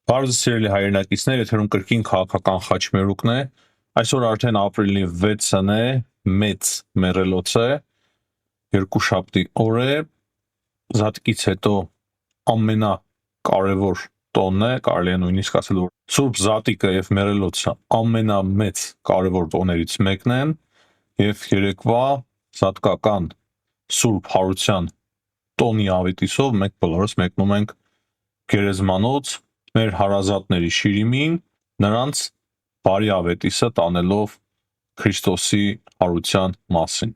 Բարև սիրելի հայրենակիցներ, եթերում կրկին քաղաքական խաչմերուկն է։ Այսօր արդեն ապրիլի 6-ն է, մեծ մեռելոց է, երկուշաբթի օր է, զատկից հետո ամենակարևոր տոնն է, կարելի է նույնիսկ ասել, որ Սուրբ Զատիկը եւ մեռելոցը ամենամեծ կարևոր տոներից մեկն են, եւ երեկվա զատկական Սուրբ Հարության տոնի ավետիսով մենք բոլորս մեկնում ենք գերեզմանոց մեր հարազատների շիրիմին, նրանց բարի ավետիսը տանելով Քրիստոսի հարության մասին։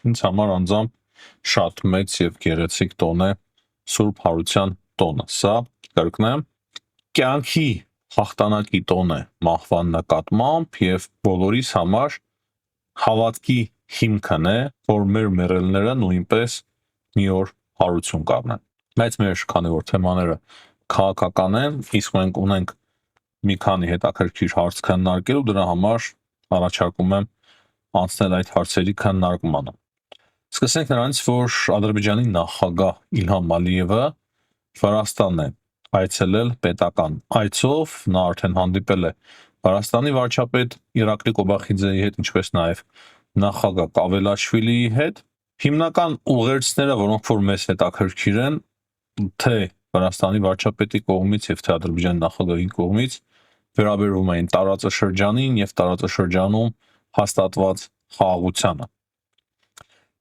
Ինձ համար անձամբ շատ մեծ եւ գեղեցիկ տոն է Սուրբ Հարության տոնը։ Սա կրկնեմ, կյանքի հաղթանակի տոն է մահվան նկատմամբ եւ բոլորիս համար հավատքի հիմքն է, որ մեր մեռելները նույնպես մի օր հարություն կառնեն։ Բայց մեր քանի որ թեմաները քաղաքական են, իսկ մենք ունենք մի քանի հետաքրքիր հարց քննարկելու, դրա համար առաջարկում եմ անցնել այդ հարցերի քննարկմանը։ Սկսենք նրանից, որ Ադրբեջանի նախագահ Իլհամ Ալիևը Վրաստան է այցելել պետական այցով, նա արդեն հանդիպել է Վրաստանի վարչապետ Իրակլի Կոբախիձեի հետ, ինչպես նաև նախագահ Կավելաշվիլիի հետ։ Հիմնական ուղերձները, որոնք որ մեզ հետաքրքիր են, թե Վրաստանի վարչապետի կողմից եւ թե Ադրբեջանի նախագահի կողմից վերաբերում էին տարածաշրջանին եւ տարածաշրջանում հաստատված խաղաղությանը։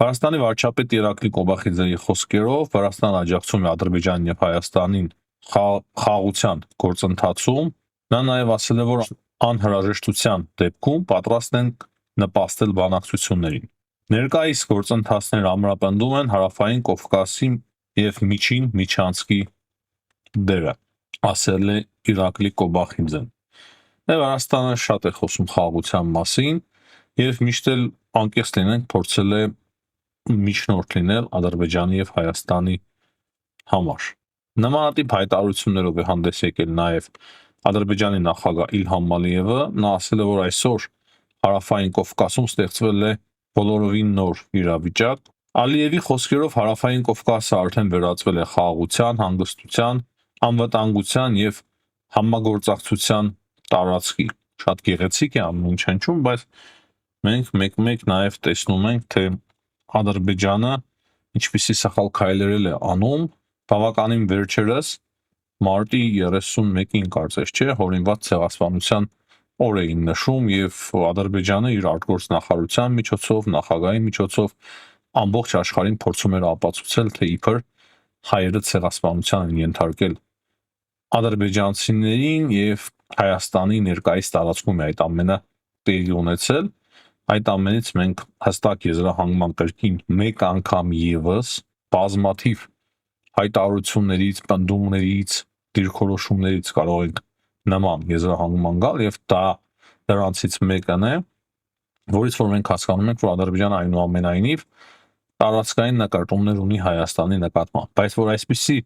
Վրաստանի վարչապետ Իրակլի Կոբախիձեի խոսքերով Վրաստանը աջակցում է Ադրբեջանին եւ Հայաստանին խաղաղության գործընթացում։ Նա նաեւ ասել է, որ անհրաժեշտության դեպքում պատրաստ են նպաստել բանակցություններին։ Ներկայիս գործընթացները ամրապնդում են Հարավային Կովկասի եւ Միջին Միջանցքի դերը, ասել է Իրակլի Կոբախիձեն։ Վրաստանը շատ է խոսում խաղաղության մասին եւ միշտ էլ անկեղծ լինենք փորձել է միջնորդ լինել Ադրբեջանի եւ Հայաստանի համար։ Նմանատիպ հայտարարություններով է հանդես եկել նաեւ Ադրբեջանի նախագահ Իլհամ Ալիևը, նա ասել է, որ այսօր Հարավային Կովկասում ստեղծվել է բոլորովին նոր իրավիճակ։ Ալիևի խոսքերով Հարավային Կովկասը արդեն վերածվել է խաղաղության, հանգստության, անվտանգության եւ համագործակցության տարածքի։ Շատ գեղեցիկ է ամեն ինչ հնչում, բայց մենք մեկ-մեկ նաեւ տեսնում ենք, թե Ադրբեջանը ինչպիսի սխալ քայլեր է անում, բավականին վերջերս մարտի 31-ին կարծես չէ, հորինված ցեղասպանության օր էին նշում եւ Ադրբեջանը իր արտգործնախարարության միջոցով, նախագահի միջոցով ամբողջ աշխարհին փորձում էր ապացուցել, թե իբր հայերը ցեղասպանության են ենթարկել ադրբեջանցիներին եւ Հայաստանի ներկայիս տարածքում է այդ ամենը տեղի ունեցել։ Այդ ամենից մենք հստակ եզրահանգման կրկին մեկ անգամ եւս բազմաթիվ հայտարարություններից, պնդումներից, դիրքորոշումներից կարող ենք նման եզրահանգման գալ եւ դա դրանցից մեկն է, որից որ մենք հասկանում ենք, որ Ադրբեջանը այնուամենայնիվ տարածքային նկատումներ ունի Հայաստանի նկատմամբ, բայց որ այսպիսի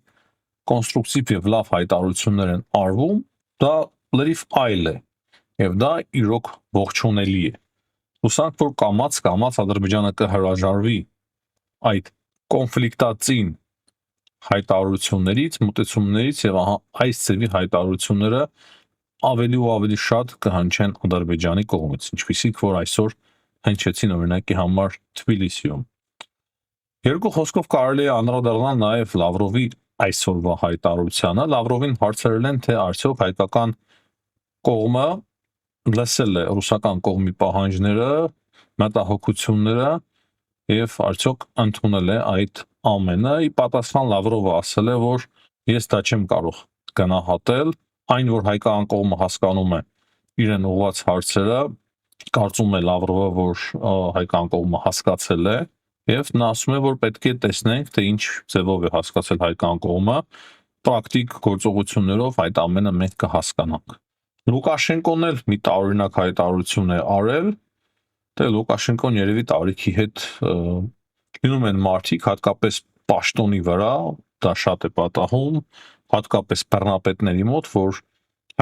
կոնստրուկտիվ եւ լավ հայտարարություններ են արվում, դա լրիվ այլ է եւ դա իրոք ողջունելի է։ Հուսանք, որ կամաց Ադրբեջանը կհրաժարվի այդ կոնֆլիկտածին հայտարարություններից, մտածումներից եւ այս ծավալի հայտարարությունները ավելի ու ավելի շատ կհնչեն Ադրբեջանի կողմից, ինչպիսիք որ այսօր հնչեցին օրինակի համար Թբիլիսիում։ Երկու խոսքով կարելի է անդրադառնալ նաեւ Լավրովի այսօրվա հայտարարությանը։ Լավրովին հարցրել են, թե արդյոք հայկական կողմը լսել է ռուսական կողմի պահանջները, մտահոգությունները եւ արդյոք ընդունել է այդ ամենը։ Ի պատասխան Լավրովը ասել է, որ ես դա չեմ կարող գնահատել, այն որ հայկական կողմը հասկանում է իրեն ուղղված հարցերը, կարծում է Լավրովը, որ հայկական կողմը հասկացել է եւ նա ասում է, որ պետք է տեսնենք, թե ինչ ձևով է հասկացել հայկական կողմը, պրակտիկ գործողություններով այդ ամենը մենք կհասկանանք։ Լուկաշենկոն էլ մի տարօրինակ հայտարարություն է արել, թե Լուկաշենկոն երևի տարիքի հետ լինում են մարդիկ, հատկապես պաշտոնի վրա, դա շատ է պատահում, հատկապես բռնապետների մոտ, որ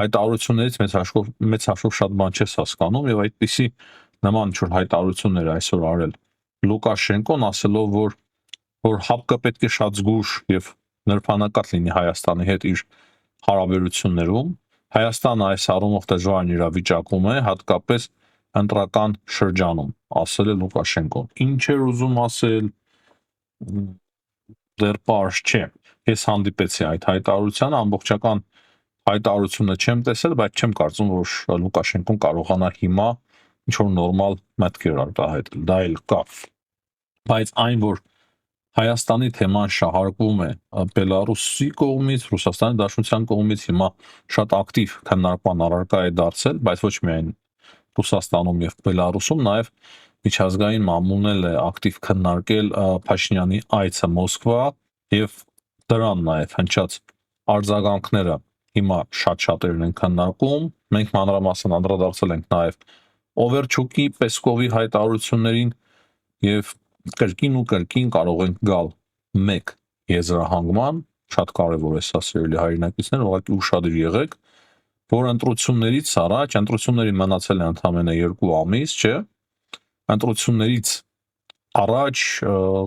հայտարարություններից մեծ հաշվով շատ բան չես հասկանում եւ այդպիսի նման ինչ-որ հայտարարություններ այսօր արել Լուկաշենկոն, ասելով, որ հապկը պետք է շատ զգուշ եւ նրբանակատ լինի Հայաստանի հետ իր հարաբերություններում, Հայաստանը այս առումով դժվարին իրավիճակում է, հատկապես ընտրական շրջանում, ասել է Լուկաշենկոն։ Ինչ էր ուզում ասել, դեռ պարզ չէ։ Ես հանդիպեցի այդ հայտարարությանը, ամբողջական հայտարարությունը չեմ տեսել, բայց չեմ կարծում, որ Լուկաշենկոն կարողանա հիմա ինչ-որ նորմալ մտքեր արտահայտել, դա էլ կա։ Բայց այն, որ Հայաստանի թեման շահարկվում է Բելարուսի կողմից, Ռուսաստանի Դաշնության կողմից, հիմա շատ ակտիվ քննարկման առարկա է դարձել, բայց ոչ միայն Ռուսաստանում եւ Բելարուսում, նաեւ միջազգային մամուլն էլ է ակտիվ քննարկել Փաշինյանի այցը Մոսկվա եւ դրան նաեւ հնչած արձագանքները հիմա շատ-շատերն են քննարկում։ Մենք մանրամասն անդրադարձել ենք նաեւ Օվերչուկի, Պեսկովի հայտարարություններին եւ կրկին ու կրկին կարող ենք գալ մեկ եզրահանգման, շատ կարևոր է սա սիրելի հայրենակիցներ, ուղղակի ուշադիր եղեք, որ ընտրություններից առաջ, ընտրությունների մնացել է ընդամենը 2 ամիս, չէ՞, ընտրություններից առաջ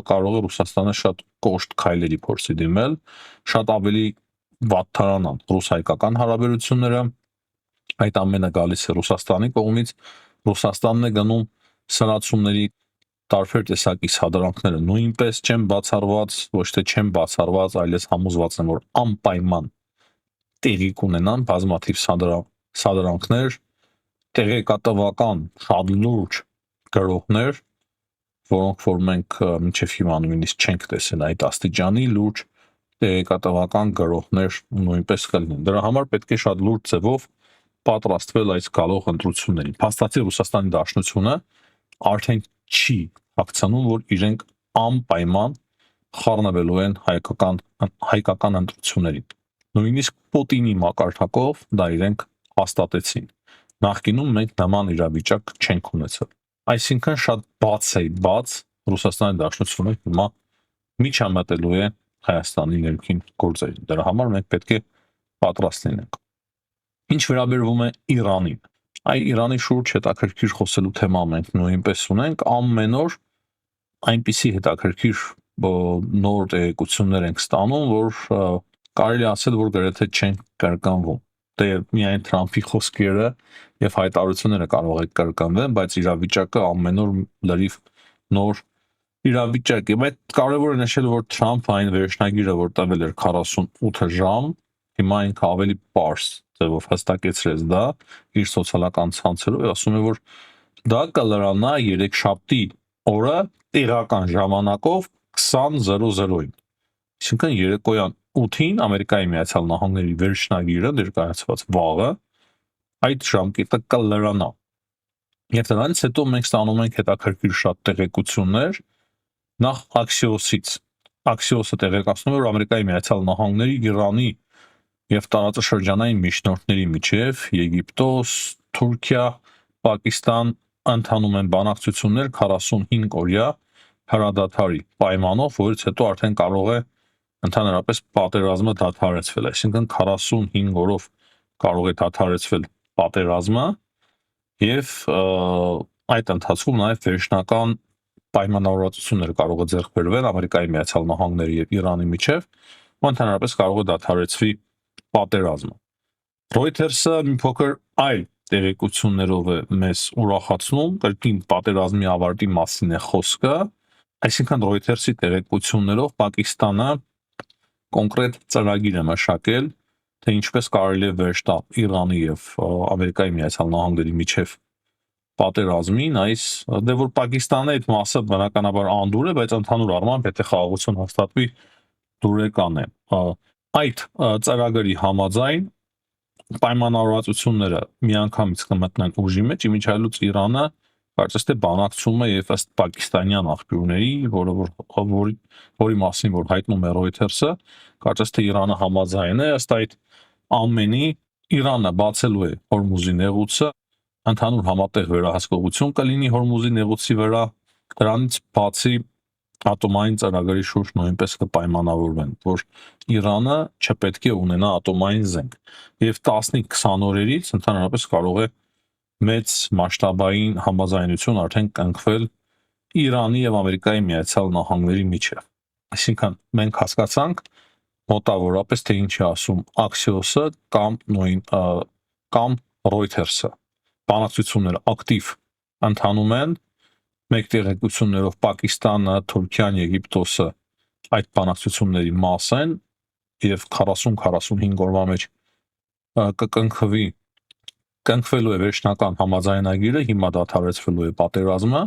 կարող է Ռուսաստանը շատ կոշտ քայլերի փորձի դիմել, շատ ավելի վատթարանան ռուս-հայկական հարաբերությունները, այդ ամենը գալիս է Ռուսաստանի կողմից, Ռուսաստանն է գնում սրացումների տարբեր տեսակի սադրանքները նույնպես չեն բացառված, ոչ թե չեն բացառված, այլև համոզված են, որ անպայման տեղի կունենան բազմաթիվ սադրանքներ, տեղեկատվական շատ լուրջ գրողներ, որոնք որ մենք մինչև հիմա նույնիսկ չենք տեսել այդ աստիճանի լուրջ տեղեկատվական գրողներ նույնպես կլինեն։ Դրա համար պետք է շատ լուրջ ձևով պատրաստվել այս գալող ընտրություններին։ Փաստացի Ռուսաստանի Դաշնությունը արդեն չի հակցանում, որ իրենք անպայման խառնվելու են հայկական ընտրություններին։ Նույնիսկ Պուտինի մակարդակով դա իրենք հաստատեցին։ Նախկինում մենք նման իրավիճակ չենք ունեցել։ Այսինքն շատ բաց Ռուսաստանի Դաշնությունը հիմա միջամտելու է Հայաստանի ներքին գործերին։ Դրա համար մենք պետք է պատրաստ լինենք։ Ինչ վերաբերվում է Իրանին, Իրանի շուրջ հետաքրքիր խոսելու թեմա մենք նույնպես ունենք, ամեն օր այնպիսի հետաքրքիր նոր տեղեկություններ ենք ստանում, որ կարելի ասել, որ գրեթե չեն կրկնվում։ Դե միայն Թրամփի խոսքերը եւ հայտարարությունները կարող է կրկնվեն, բայց իրավիճակը ամեն օր լրիվ նոր իրավիճակ է։ Բայց կարևոր է նշել, որ Թրամփը այն վերջնագիրը, որ տվել էր 48 ժամ, հիմա ինքը ավելի པարզ ձևով հստակեցրեց դա իր սոցիալական ցանցերով եւ ասում է, որ դա կլրանա երեքշաբթի օրը տեղական ժամանակով 20:00-ին։ Այսինքն երեկոյան 8-ին Ամերիկայի Միացյալ Նահանգների վերջնագիրը ներկայացված վաղը այդ ժամկետը կլրանա։ Եվ դրանից հետո մենք ստանում ենք հետաքրքիր շատ տեղեկություններ նախ Axios-ից։ Axios-ը տեղեկացնում է, որ Ամերիկայի Միացյալ Նահանգների, Իրանի եւ տարածաշրջանային միջնորդների միջև Եգիպտոս, Թուրքիա, Պակիստան ընթանում են բանակցություններ 45 օրյա հրադադարի պայմանով, որից հետո արդեն կարող է ընդհանրապես պատերազմը դադարեցվել, այսինքն 45 օրով կարող է դադարեցվել պատերազմը եւ այդ ընթացքում նաեւ վերջնական պայմանավորվածություններ կարող է ձեռք բերվել Ամերիկայի Միացյալ Նահանգների եւ Իրանի միջև, ու ընդհանրապես կարող է դադարեցվի պատերազմը։ Reuters-ը մի փոքր այլ տեղեկություններով է մեզ ուրախացնում, կրկին պատերազմի ավարտի մասին է խոսքը, այսինքն Reuters-ի տեղեկություններով Պակիստանը կոնկրետ ծրագիր է մշակել, թե ինչպես կարելի է վերջ տալ Իրանի եւ Ամերիկայի Միացյալ Նահանգների միջև պատերազմին, դե որ Պակիստանի այդ մասը բնականաբար անդուր է, բայց ընդհանուր առմամբ եթե խաղաղություն հաստատվի, դուրեկան է։ Այդ ծրագրի համաձայն պայմանավորվածությունները միանգամից կմտնեն ուժի մեջ, իմիջիայլոց Իրանը կարծես թե բանակցում է եւ ըստ պակիստանյան աղբյուրների, որի մասին որ հայտնում է Reuters-ը, կարծես թե Իրանը համաձայն է, ըստ այդ ամենի Իրանը բացելու է Հորմուզի նեղուցը, ընդհանուր համատեղ վերահսկողություն կլինի Հորմուզի նեղուցի վրա, դրանից բացի ատոմային ծրագրի շուրջ նույնպես կպայմանավորվեն, որ Իրանը չպետք է ունենա ատոմային զենք եւ 15-20 օրերից ընդհանրապես կարող է մեծ մասշտաբային համաձայնություն արդեն կնքվել Իրանի եւ Ամերիկայի Միացյալ Նահանգների միջև։ Այսինքն մենք հասկացանք մոտավորապես թե ինչ է ասում Axios-ը կամ նույն կամ Reuters-ը բանակցությունները ակտիվ ընթանում են, մեկ տեղեկություններով Պակիստանը, Թուրքիան, Եգիպտոսը այդ բանակցությունների մաս են եւ 40-45 օրվա մեջ կնքվելու է վերջնական համաձայնագիրը, հիմա դադարեցվելու է պատերազմը,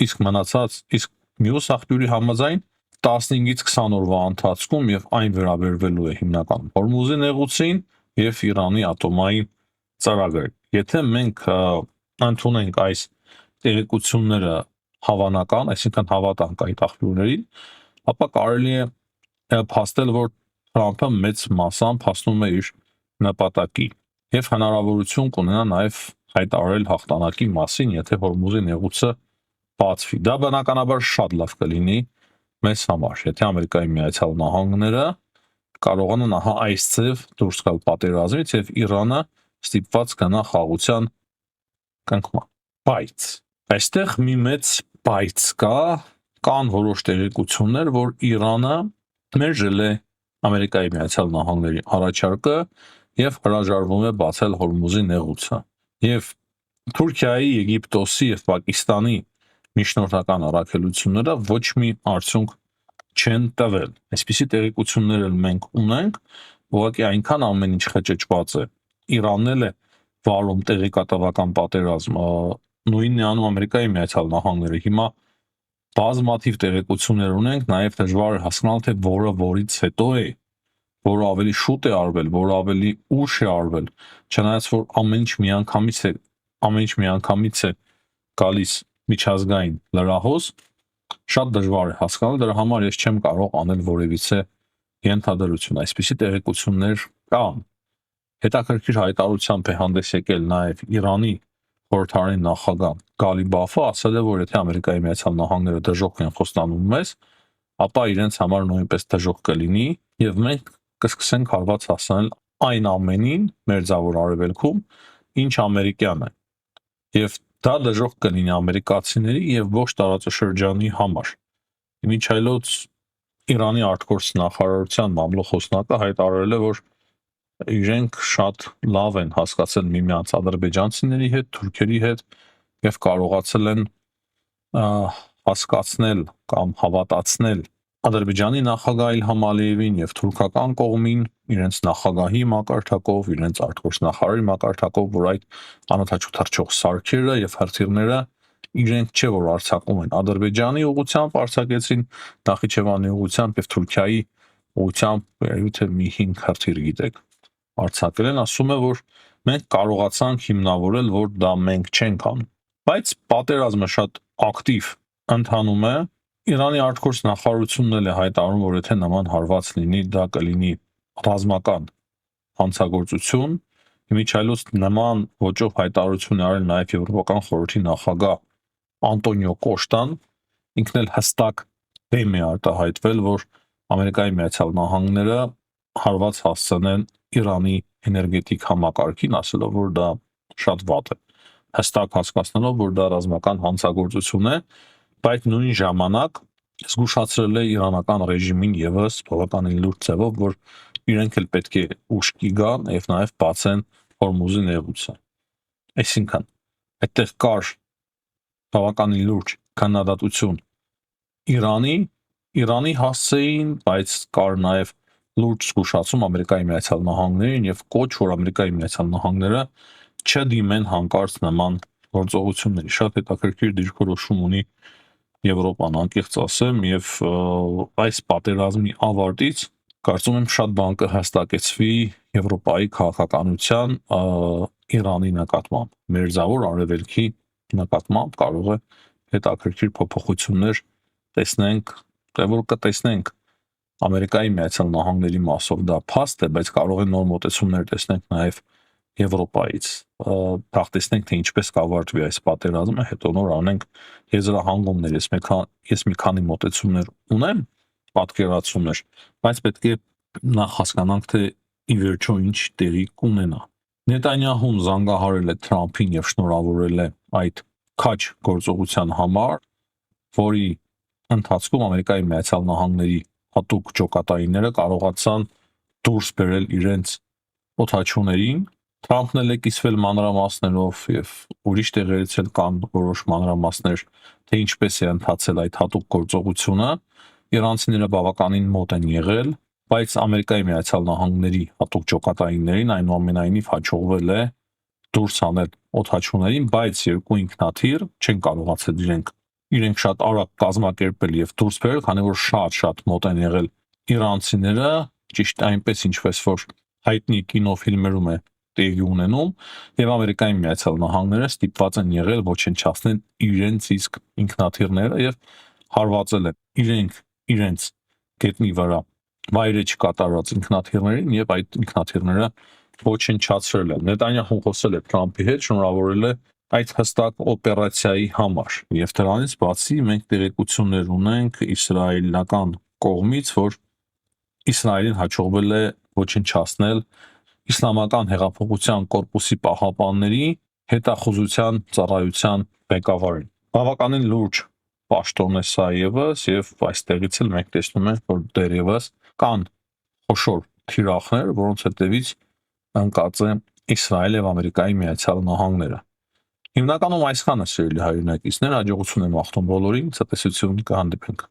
իսկ մյուս աղբյուրի համաձայն 15-ից 20 օրվա ընթացքում եւ այն վերաբերվելու է հիմնականում Հորմուզի նեղուցին եւ Իրանի ատոմային ծրագրին։ Եթե մենք ընդունենք այս տեղեկությունները հավանական, այսինքն հավատանք այդ աղբյուրներին, ապա կարելի է փաստել, որ Թրամփը մեծ մասամբ հասնում է իր նպատակի եւ հնարավորություն կունենա նաեւ հայտարարել հաղթանակի մասին, եթե Հորմուզի նեղուցը բացվի։ Դա բնականաբար շատ լավ կլինի մեզ համար, եթե Ամերիկայի Միացյալ Նահանգները կարողանան այս ձև դուրս գալ պատերազմից եւ Իրանը ստիպված գնա խաղաղության կնքման։ Բայց այստեղ մի մեծ բայց կան որոշ տեղեկություններ, որ Իրանը մերժել է Ամերիկայի Միացյալ Նահանգների առաջարկը եւ հրաժարվում է բացել Հորմուզի նեղուցը։ Եվ Թուրքիայի, Եգիպտոսի եւ Պակիստանի միջնորդական առաքելությունները ոչ մի արդյունք չեն տվել։ Այսպիսի տեղեկություններ էլ մենք ունենք, ուղղակի այնքան ամեն ինչ խճճված է։ Իրանն էլ է վարում տեղեկատվական պատերազմ, նույնն է անում Ամերիկայի Միացյալ Նահանգները։ Հիմա բազմաթիվ տեղեկություններ ունենք, նաև դժվար է հասկանալ, թե որը որից հետո է, որը ավելի շուտ է արվել, որը ավելի ուշ է արվել, չնայած որ ամեն ինչ միանգամից է գալիս միջազգային լրահոս, շատ դժվար է հասկանալ, դրա համար ես չեմ կարող անել որևիցե ենթադրություն։ Այսպիսի տեղեկություններ կան։ Հետաքրքիր հայտարարությամբ է հանդես եկել նաև Իրանի խորհրդարանի նախագահ Գալիբաֆը, ասել է, որ եթե Ամերիկայի Միացյալ Նահանգները դժոխք են խոստանում մեզ, ապա իրենց համար նույնպես դժոխք կլինի եւ մենք կսկսենք հարված հասնել այն ամենին Մերձավոր Արևելքում, ինչ ամերիկյան է։ Եվ դա դժոխք կլինի ամերիկացիների եւ ոչ տարածաշրջանի համար։ Մինչ այլոց Իրանի արտգործնախարարության մամլոխոսնակը հայտարարել է, որ իրենք շատ լավ են հասկացել միմյանց ադրբեջանցիների հետ, թուրքերի հետ եւ կարողացել են հասկացնել կամ հավատացնել Ադրբեջանի նախագահ Իլհամ Ալիևին եւ թուրքական կողմին իրենց նախագահի մակարդակով, իրենց արտգործնախարարի մակարդակով, որ այդ անօթաչու թռչող սարքերը եւ հրթիռները իրենք չէ որ արձակում են Ադրբեջանի ուղությամբ արձակեցին, Նախիջևանի ուղությամբ եւ Թուրքիայի ուղությամբ երևի մի 5 հրթիռ գիտեք արձակել են, ասում է որ մենք կարողացանք հիմնավորել, որ դա մենք չենք անում, բայց պատերազմը շատ ակտիվ ընթանում է։ Իրանի արտգործնախարարությունն էլ է հայտարարում, որ եթե նման հարված լինի, դա կլինի ռազմական հանցագործություն։ Միջայլոց նման ոճով հայտարարություն արել նաև Եվրոպական խորհրդի նախագահ Անտոնիո Կոշտան, ինքն էլ հստակ դեմ է արտահայտվել, որ Ամերիկայի Միացյալ Նահանգները հարված հասցնեն Իրանի էներգետիկ համակարգին, ասելով, որ դա շատ վատ է, հստակ հասկացնելով, որ դա ռազմական հանցագործություն է, բայց նույն ժամանակ զգուշացրել է իրանական ռեժիմին եւս բավականին լուրջ ձևով, որ իրենք էլ պետք է ուշքի գան եւ նաեւ բացեն Հորմուզի նեղուցը։ Այսինքն այդտեղ կար բավականին լուրջ քննադատություն Իրանի հասցեին, բայց կար նաեւ լուրջ զգուշացում Ամերիկայի Միացյալ Նահանգներին եւ կոչ, որ Ամերիկայի Միացյալ Նահանգները չդիմեն հանկարծ նման գործողությունների։ Շատ հետաքրքիր դիրքորոշում ունի Եվրոպան, անկեղծ ասեմ, եւ այս պատերազմի ավարտից կարծում եմ շատ բան կհստակեցվի Եվրոպայի քաղաքականության Իրանի նկատմամբ, Մերձավոր Արևելքի նկատմամբ կարող է հետաքրքիր փոփոխություններ տեսնենք, որ կտեսնենք Ամերիկայի Միացյալ Նահանգների մասով դա փաստ է, բայց կարող է նոր մոտեցումներ տեսնենք նաև Եվրոպայից։ Փախտեցնենք, թե ինչպես կավարտվի այս պատերազմը, հետո նոր անենք եզրահանգումներ։ Ես մի քանի մոտեցումներ ունեմ, պատկերացումներ, բայց պետք է նախ հասկանանք, թե ի վերջո ինչ տեղի կունենա։ Նետանյահուն զանգահարել է Թրամփին եւ շնորհավորել է այդ քաջ գործողության համար, որի ընթացքում Ամերիկայի Միացյալ Նահանգների հատուկ ջոկատայինները կարողացան դուրս բերել իրենց օդաչուներին Թրամփն էլ է կիսվել մանրամասներով եւ ուրիշ տեղերից էլ կան որոշ մանրամասներ, թե ինչպես է ընթացել այդ հատուկ գործողությունը։ Իրանցիները բավականին մոտ են եղել, բայց Ամերիկայի Միացյալ Նահանգների հատուկ ջոկատայիններին այնուամենայնիվ հաջողվել է դուրս հանել օդաչուներին, բայց երկու ինքնաթիռ չեն կարողացել իրենք շատ արագ կազմակերպել եւ դուրս բերել, քանի որ շատ մոտ են եղել իրանցիները, ճիշտ այնպես ինչպես որ հայտնի կինոֆիլմերում է տեղի ունենում, եւ Ամերիկայի Միացյալ Նահանգները ստիպված են եղել ոչնչացնել իրենց իսկ ինքնաթիռները եւ հարվածել են իրենց գետնի վրա վայրէջք կատարած ինքնաթիռներին եւ այդ ինքնաթիռները ոչնչացրել են։ Նետանյահուն խոսել է Թրամփի հետ, շնորհավորել է այդ հստակ օպերացիայի համար եւ դրանից բացի մենք տեղեկություններ ունենք իսրայելական կողմից, որ Իսրայելին հաջողվել է ոչնչացնել Իսլամական հեղափոխության կորպուսի պահապանների հետախուզության ծառայության ղեկավարին։ Բավականին լուրջ պաշտոն է սա եւս եւ այստեղից էլ մենք տեսնում ենք, որ դեռևս կան խոշոր թիրախներ, որոնց հետևից ընկած է Իսրայել եւ Ամերիկայի Միացյալ Նահանգները։ Հիմնականում այսքանը սիրելի հայրենակիցներ, հաջողություն եմ աղթում բոլորին, ցտեսություն կհանդիպենք։